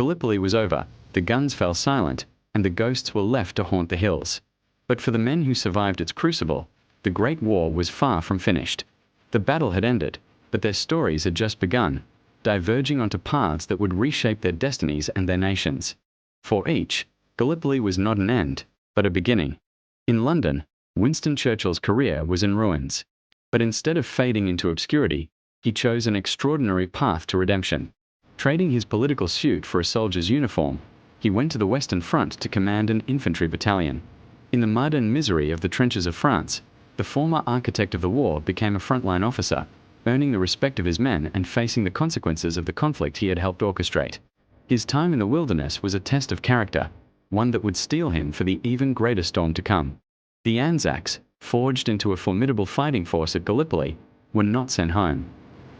Gallipoli was over, the guns fell silent, and the ghosts were left to haunt the hills. But for the men who survived its crucible, the Great War was far from finished. The battle had ended, but their stories had just begun, diverging onto paths that would reshape their destinies and their nations. For each, Gallipoli was not an end, but a beginning. In London, Winston Churchill's career was in ruins. But instead of fading into obscurity, he chose an extraordinary path to redemption. Trading his political suit for a soldier's uniform, he went to the Western Front to command an infantry battalion. In the mud and misery of the trenches of France, the former architect of the war became a frontline officer, earning the respect of his men and facing the consequences of the conflict he had helped orchestrate. His time in the wilderness was a test of character, one that would steel him for the even greater storm to come. The Anzacs, forged into a formidable fighting force at Gallipoli, were not sent home.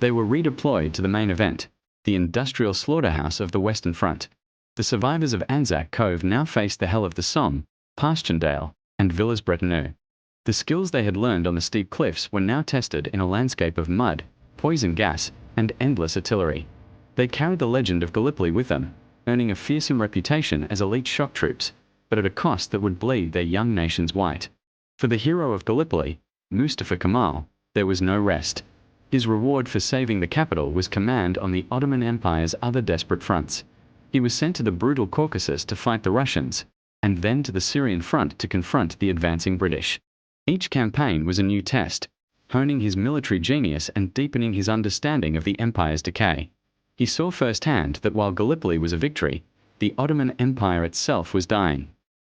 They were redeployed to the main event, the industrial slaughterhouse of the Western Front. The survivors of Anzac Cove now faced the hell of the Somme, Passchendaele, and Villers-Bretonneux. The skills they had learned on the steep cliffs were now tested in a landscape of mud, poison gas, and endless artillery. They carried the legend of Gallipoli with them, earning a fearsome reputation as elite shock troops, but at a cost that would bleed their young nations white. For the hero of Gallipoli, Mustafa Kemal, there was no rest. His reward for saving the capital was command on the Ottoman Empire's other desperate fronts. He was sent to the brutal Caucasus to fight the Russians, and then to the Syrian front to confront the advancing British. Each campaign was a new test, honing his military genius and deepening his understanding of the empire's decay. He saw firsthand that while Gallipoli was a victory, the Ottoman Empire itself was dying.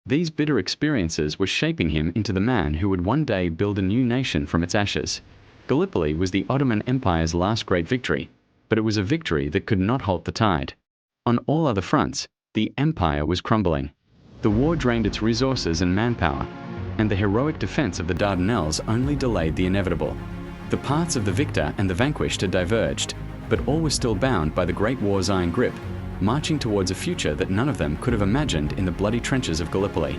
These bitter experiences were shaping him into the man who would one day build a new nation from its ashes. Gallipoli was the Ottoman Empire's last great victory, but it was a victory that could not halt the tide. On all other fronts, the empire was crumbling. The war drained its resources and manpower, and the heroic defense of the Dardanelles only delayed the inevitable. The paths of the victor and the vanquished had diverged, but all were still bound by the Great War's iron grip, marching towards a future that none of them could have imagined in the bloody trenches of Gallipoli.